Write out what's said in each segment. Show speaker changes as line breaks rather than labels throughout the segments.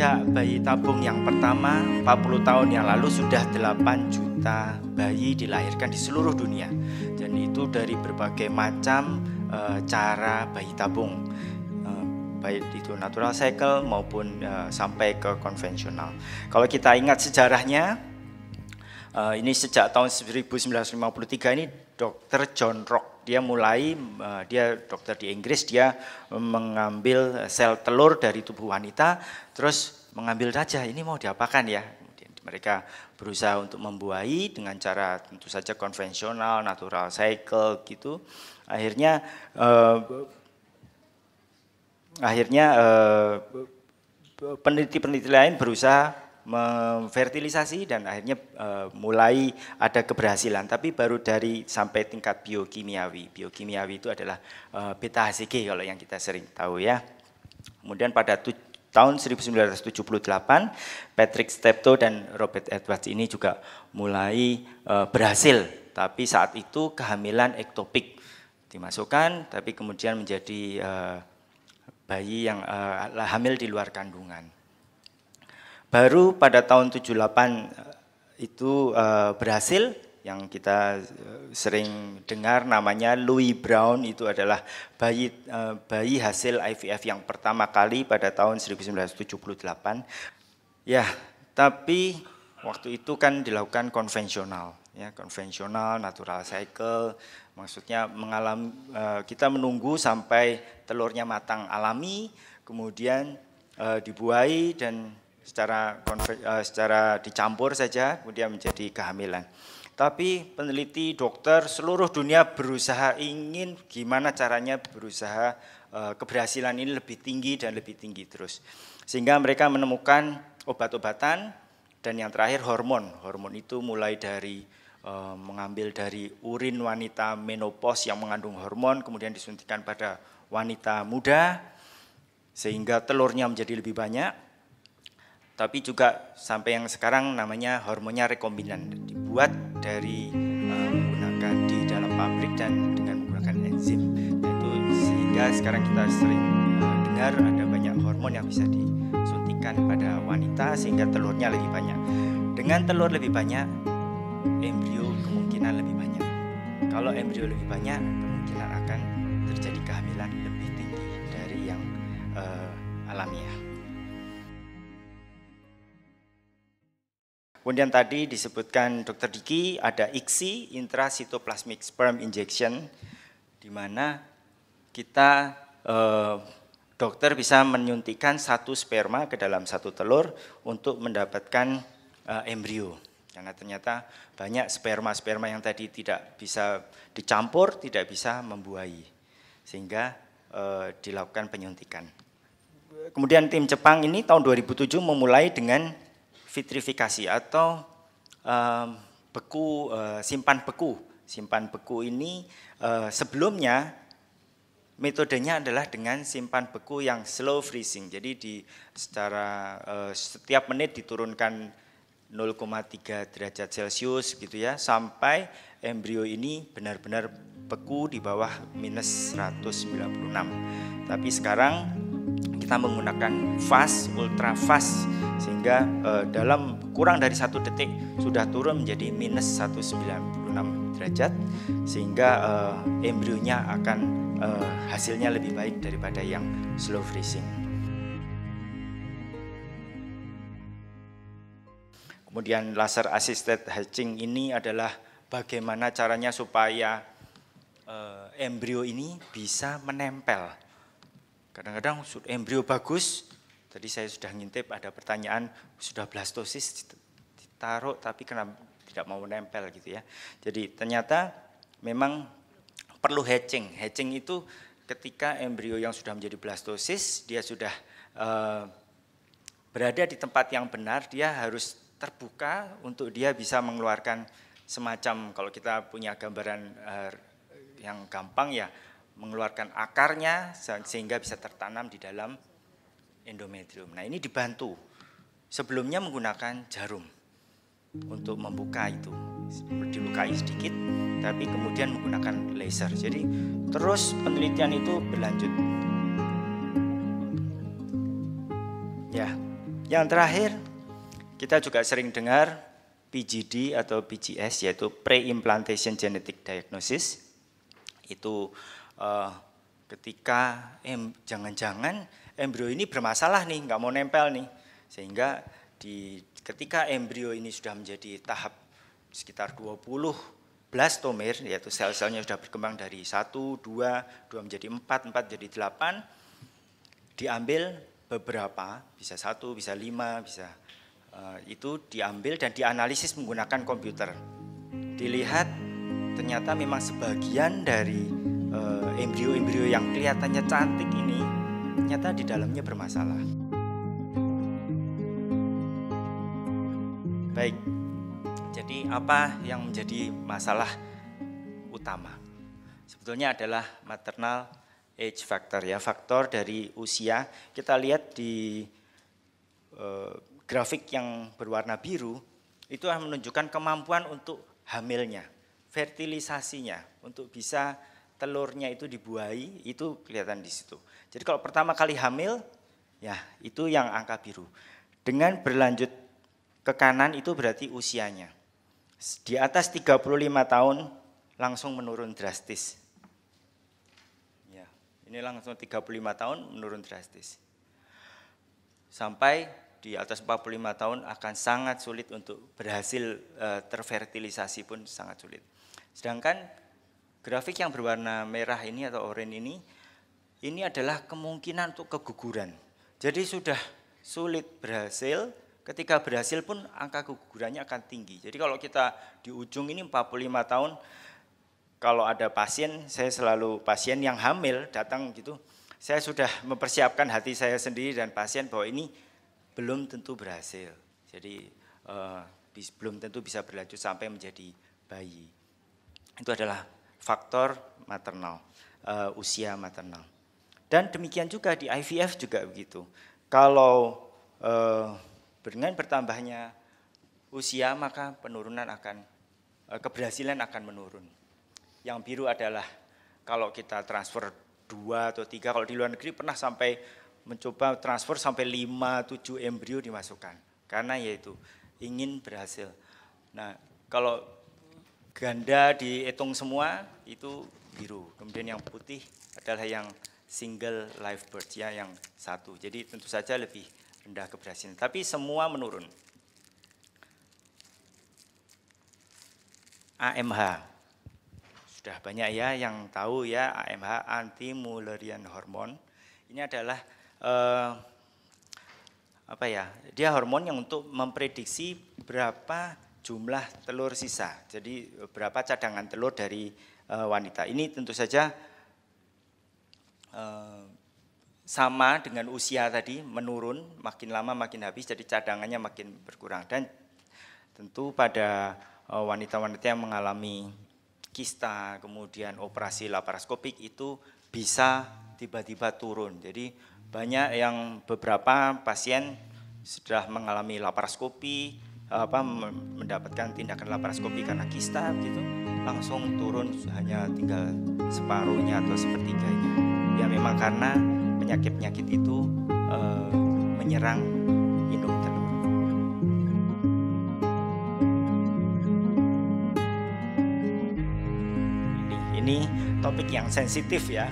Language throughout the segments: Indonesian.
Sejak bayi tabung yang pertama 40 tahun yang lalu sudah 8 juta bayi dilahirkan di seluruh dunia. Dan itu dari berbagai macam cara bayi tabung, baik itu natural cycle maupun sampai ke konvensional. Kalau kita ingat sejarahnya, ini sejak tahun 1953 ini Dr. John Rock, dia mulai, dia dokter di Inggris, dia mengambil sel telur dari tubuh wanita, terus mengambil saja, ini mau diapakan ya? Kemudian mereka berusaha untuk membuahi dengan cara tentu saja konvensional, natural cycle gitu. Akhirnya peneliti-peneliti lain berusaha memfertilisasi dan akhirnya mulai ada keberhasilan, tapi baru dari sampai tingkat biokimiawi. Biokimiawi itu adalah beta HCG kalau yang kita sering tahu ya. Kemudian pada tahun 1978 Patrick Steptoe dan Robert Edwards ini juga mulai berhasil, tapi saat itu kehamilan ektopik dimasukkan, tapi kemudian menjadi bayi yang hamil di luar kandungan. Baru pada tahun 78 itu berhasil, yang kita sering dengar namanya Louis Brown, itu adalah bayi hasil IVF yang pertama kali pada tahun 1978. Ya, tapi waktu itu kan dilakukan konvensional, ya, konvensional natural cycle, maksudnya kita menunggu sampai telurnya matang alami, kemudian dibuahi dan secara dicampur saja kemudian menjadi kehamilan. Tapi peneliti dokter seluruh dunia berusaha ingin gimana caranya berusaha keberhasilan ini lebih tinggi dan lebih tinggi terus. Sehingga mereka menemukan obat-obatan dan yang terakhir hormon. Hormon itu mulai dari mengambil dari urin wanita menopause yang mengandung hormon, kemudian disuntikan pada wanita muda sehingga telurnya menjadi lebih banyak. Tapi juga sampai yang sekarang namanya hormonnya rekombinan, dibuat dari menggunakan di dalam pabrik dan dengan menggunakan enzim. Nah, itu sehingga sekarang kita sering dengar ada banyak hormon yang bisa disuntikan pada wanita sehingga telurnya lebih banyak. Dengan telur lebih banyak, embrio kemungkinan lebih banyak. Kalau embrio lebih banyak, kemungkinan akan terjadi kehamilan lebih tinggi dari yang alamiah. Kemudian tadi disebutkan Dr. Diki ada ICSI, intracytoplasmic sperm injection, di mana kita dokter bisa menyuntikkan satu sperma ke dalam satu telur untuk mendapatkan embrio. Karena ternyata banyak sperma-sperma yang tadi tidak bisa dicampur, tidak bisa membuahi, sehingga dilakukan penyuntikan. Kemudian tim Jepang ini tahun 2007 memulai dengan vitrifikasi atau simpan beku. Simpan beku ini sebelumnya metodenya adalah dengan simpan beku yang slow freezing. Jadi secara setiap menit diturunkan 0,3 derajat Celcius gitu ya, sampai embrio ini benar-benar beku di bawah minus 196. Tapi sekarang kita menggunakan fast, ultra fast, sehingga dalam kurang dari 1 detik sudah turun menjadi minus 196 derajat, sehingga embrionya akan hasilnya lebih baik daripada yang slow freezing. Kemudian laser assisted hatching ini adalah bagaimana caranya supaya embrio ini bisa menempel. Kadang-kadang embrio bagus, tadi saya sudah ngintip ada pertanyaan, sudah blastosis ditaruh tapi kenapa tidak mau menempel gitu ya. Jadi ternyata memang perlu hatching. Hatching itu ketika embrio yang sudah menjadi blastosis, dia sudah berada di tempat yang benar, dia harus terbuka untuk dia bisa mengeluarkan semacam, kalau kita punya gambaran yang gampang ya, mengeluarkan akarnya sehingga bisa tertanam di dalam endometrium. Nah, ini dibantu. Sebelumnya menggunakan jarum untuk membuka itu, dilukai sedikit, tapi kemudian menggunakan laser. Jadi terus penelitian itu berlanjut. Ya, Yang terakhir, kita juga sering dengar PGD atau PGS, yaitu Pre-Implantation Genetic Diagnosis. Itu ketika jangan-jangan embrio ini bermasalah nih, nggak mau nempel nih. Sehingga ketika embrio ini sudah menjadi tahap sekitar 20 blastomer, yaitu sel-selnya sudah berkembang dari 1, 2 menjadi 4 jadi 8, diambil beberapa, bisa 1, bisa 5, bisa itu diambil dan dianalisis menggunakan komputer. Dilihat ternyata memang sebagian dari embrio-embrio yang kelihatannya cantik ini ternyata di dalamnya bermasalah. Baik, jadi apa yang menjadi masalah utama? Sebetulnya adalah maternal age factor, ya, faktor dari usia. Kita lihat di grafik yang berwarna biru, itu menunjukkan kemampuan untuk hamilnya, fertilisasinya, untuk bisa telurnya itu dibuahi, itu kelihatan di situ. Jadi kalau pertama kali hamil, ya itu yang angka biru. Dengan berlanjut ke kanan itu berarti usianya. Di atas 35 tahun langsung menurun drastis. Ya, ini langsung 35 tahun menurun drastis. Sampai di atas 45 tahun akan sangat sulit untuk berhasil terfertilisasi pun sangat sulit. Sedangkan grafik yang berwarna merah ini atau oranye ini adalah kemungkinan untuk keguguran. Jadi sudah sulit berhasil, ketika berhasil pun angka kegugurannya akan tinggi. Jadi kalau kita di ujung ini 45 tahun, kalau ada pasien, saya selalu pasien yang hamil datang gitu, saya sudah mempersiapkan hati saya sendiri dan pasien bahwa ini belum tentu berhasil. Jadi belum tentu bisa berlanjut sampai menjadi bayi. Itu adalah faktor maternal, usia maternal. Dan demikian juga di IVF juga begitu. Kalau dengan bertambahnya usia maka penurunan keberhasilan akan menurun. Yang biru adalah kalau kita transfer 2 atau 3, kalau di luar negeri pernah sampai mencoba transfer sampai 5-7 embrio dimasukkan. Karena yaitu ingin berhasil. Nah, kalau ganda dihitung semua itu biru. Kemudian yang putih adalah yang single live birth, ya, yang satu. Jadi tentu saja lebih rendah keberhasilan. Tapi semua menurun. AMH. Sudah banyak ya yang tahu ya AMH, anti-Mullerian hormone. Ini adalah dia hormon yang untuk memprediksi berapa jumlah telur sisa. Jadi berapa cadangan telur dari wanita. Ini tentu saja sama dengan usia tadi, menurun, makin lama makin habis, jadi cadangannya makin berkurang. Dan tentu pada wanita-wanita yang mengalami kista, kemudian operasi laparoskopik itu bisa tiba-tiba turun. Jadi banyak yang beberapa pasien sudah mengalami laparoskopi, mendapatkan tindakan laparoskopi karena kista gitu, langsung turun hanya tinggal separuhnya atau sepertiganya. Ya memang karena penyakit-penyakit itu menyerang indung telur. Ini topik yang sensitif ya.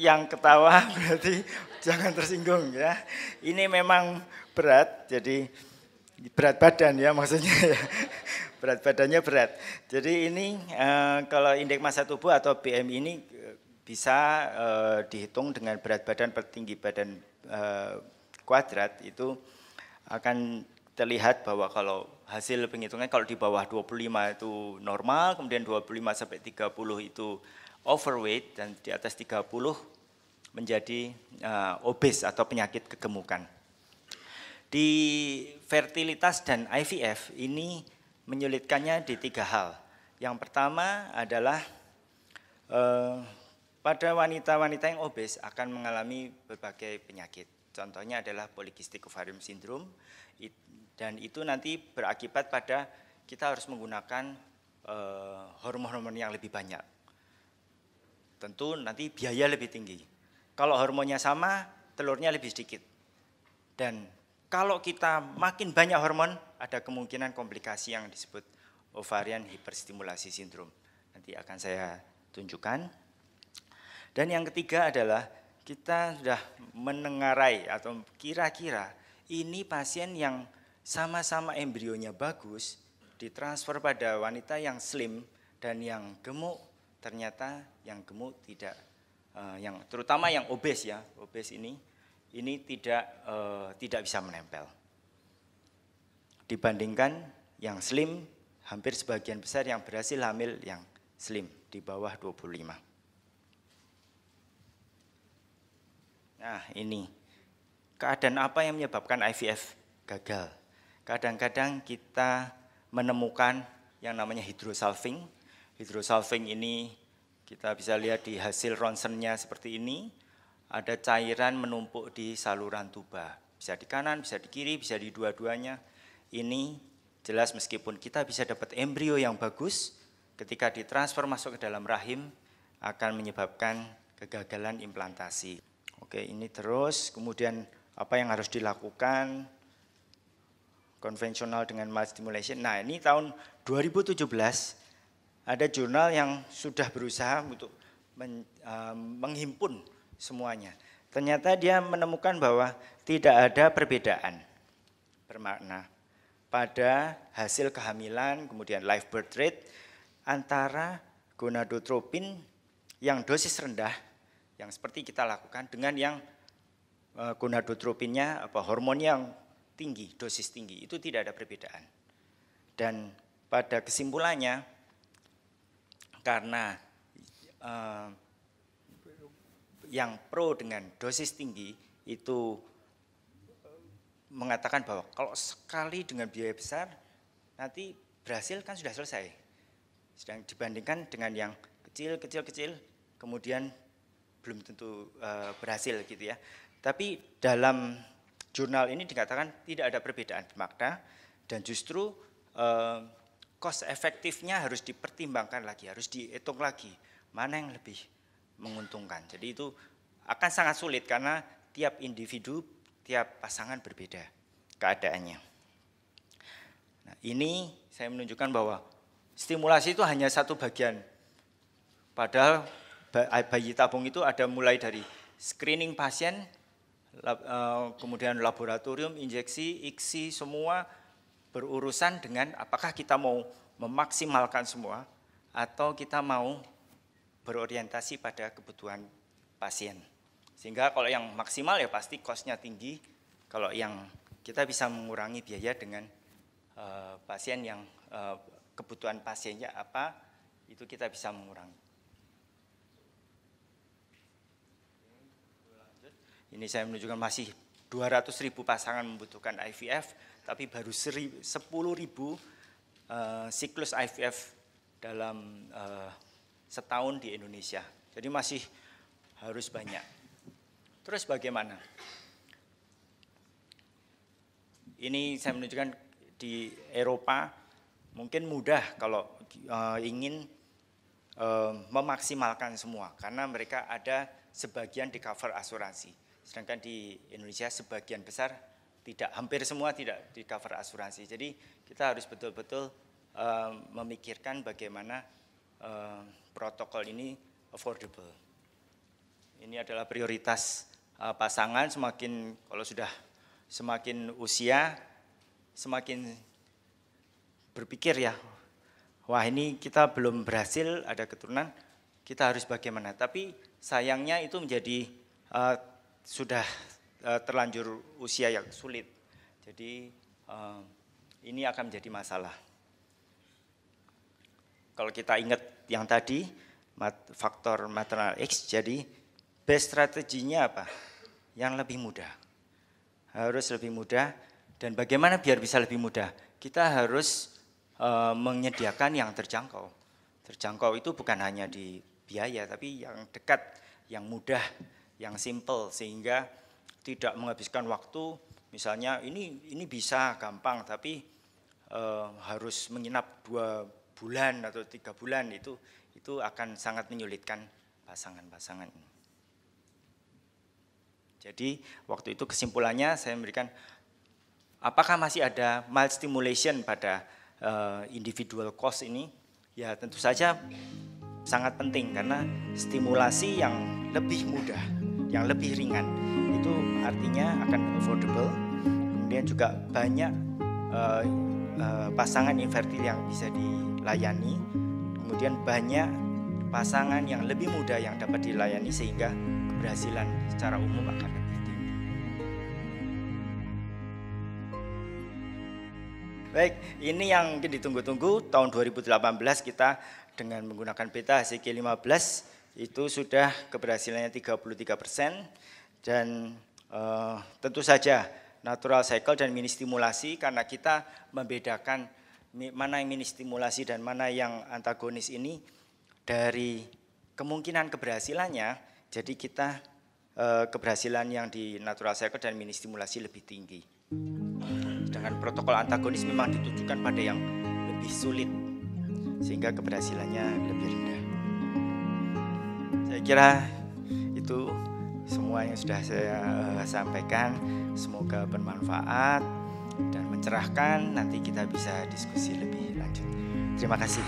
Yang ketawa berarti jangan tersinggung ya. Ini memang berat, jadi berat badan ya maksudnya ya. Berat badannya berat. Jadi ini kalau indeks massa tubuh atau BMI ini bisa dihitung dengan berat badan per tinggi badan kuadrat, itu akan terlihat bahwa kalau hasil penghitungan kalau di bawah 25 itu normal, kemudian 25 sampai 30 itu overweight, dan di atas 30 menjadi obes atau penyakit kegemukan. Di fertilitas dan IVF ini menyulitkannya di 3 hal. Yang pertama adalah pada wanita-wanita yang obes akan mengalami berbagai penyakit. Contohnya adalah polycystic ovarium syndrome, dan itu nanti berakibat pada kita harus menggunakan hormon-hormon yang lebih banyak. Tentu nanti biaya lebih tinggi. Kalau hormonnya sama, telurnya lebih sedikit. Dan kalau kita makin banyak hormon, ada kemungkinan komplikasi yang disebut ovarian hyperstimulasi syndrome. Nanti akan saya tunjukkan. Dan yang ketiga adalah kita sudah menengarai atau kira-kira ini pasien yang sama-sama embrionya bagus, ditransfer pada wanita yang slim dan yang gemuk, ternyata yang gemuk tidak, yang terutama yang obes ya, obes ini tidak bisa menempel. Dibandingkan yang slim, hampir sebagian besar yang berhasil hamil yang slim di bawah 25. Nah, ini keadaan apa yang menyebabkan IVF gagal? Kadang-kadang kita menemukan yang namanya hydrosalping. Hydrosalping ini kita bisa lihat di hasil ronsennya seperti ini. Ada cairan menumpuk di saluran tuba. Bisa di kanan, bisa di kiri, bisa di dua-duanya. Ini jelas meskipun kita bisa dapat embrio yang bagus, ketika ditransfer masuk ke dalam rahim akan menyebabkan kegagalan implantasi. Oke, ini terus, kemudian apa yang harus dilakukan konvensional dengan mild stimulation. Nah, ini tahun 2017 ada jurnal yang sudah berusaha untuk menghimpun semuanya. Ternyata dia menemukan bahwa tidak ada perbedaan bermakna pada hasil kehamilan, kemudian live birth rate antara gonadotropin yang dosis rendah, yang seperti kita lakukan, dengan yang gonadotropinnya hormon yang tinggi, dosis tinggi, itu tidak ada perbedaan. Dan pada kesimpulannya, karena yang pro dengan dosis tinggi itu mengatakan bahwa kalau sekali dengan biaya besar, nanti berhasil kan sudah selesai. Sedang dibandingkan dengan yang kecil, kemudian belum tentu berhasil gitu ya. Tapi dalam jurnal ini dikatakan tidak ada perbedaan makna, dan justru cost efektifnya harus dipertimbangkan lagi, harus dihitung lagi mana yang lebih menguntungkan. Jadi itu akan sangat sulit karena tiap individu, tiap pasangan berbeda keadaannya. Nah, ini saya menunjukkan bahwa stimulasi itu hanya satu bagian. Padahal bayi tabung itu ada mulai dari screening pasien, kemudian laboratorium, injeksi, ICSI, semua berurusan dengan apakah kita mau memaksimalkan semua atau kita mau berorientasi pada kebutuhan pasien. Sehingga kalau yang maksimal ya pasti cost-nya tinggi, kalau yang kita bisa mengurangi biaya dengan pasien yang kebutuhan pasiennya apa, itu kita bisa mengurangi. Ini saya menunjukkan masih 200.000 pasangan membutuhkan IVF, tapi baru 10.000 siklus IVF dalam setahun di Indonesia. Jadi masih harus banyak. Terus bagaimana? Ini saya menunjukkan di Eropa mungkin mudah kalau ingin memaksimalkan semua, karena mereka ada sebagian di cover asuransi. Sedangkan di Indonesia sebagian besar tidak, hampir semua tidak di cover asuransi. Jadi kita harus betul-betul memikirkan bagaimana protokol ini affordable. Ini adalah prioritas pasangan, semakin kalau sudah semakin usia, semakin berpikir ya, wah ini kita belum berhasil ada keturunan, kita harus bagaimana. Tapi sayangnya itu menjadi sudah terlanjur usia yang sulit. Jadi ini akan menjadi masalah. Kalau kita ingat yang tadi, faktor maternal X, jadi best strateginya apa? Yang lebih mudah. Harus lebih mudah, dan bagaimana biar bisa lebih mudah? Kita harus menyediakan yang terjangkau. Terjangkau itu bukan hanya di biaya, tapi yang dekat, yang mudah, yang simple, sehingga tidak menghabiskan waktu. Misalnya ini bisa gampang, tapi harus menginap 2 bulan atau 3 bulan, itu akan sangat menyulitkan pasangan-pasangan. Jadi waktu itu kesimpulannya saya memberikan apakah masih ada mild stimulation pada individual cause ini? Ya tentu saja sangat penting karena stimulasi yang lebih mudah, yang lebih ringan itu artinya akan affordable. Kemudian juga banyak pasangan infertil yang bisa dilayani. Kemudian banyak pasangan yang lebih mudah yang dapat dilayani sehingga keberhasilan secara umum akan lebih tinggi. Baik, ini yang mungkin ditunggu-tunggu. Tahun 2018 kita dengan menggunakan beta HCG 15 itu sudah keberhasilannya 33%. Dan tentu saja natural cycle dan mini stimulasi, karena kita membedakan mana yang mini stimulasi dan mana yang antagonis ini dari kemungkinan keberhasilannya. Jadi kita keberhasilan yang di natural cycle dan mini stimulasi lebih tinggi. Sedangkan protokol antagonis memang ditujukan pada yang lebih sulit sehingga keberhasilannya lebih rendah. Saya kira itu semua yang sudah saya sampaikan. Semoga bermanfaat dan mencerahkan. Nanti kita bisa diskusi lebih lanjut. Terima kasih.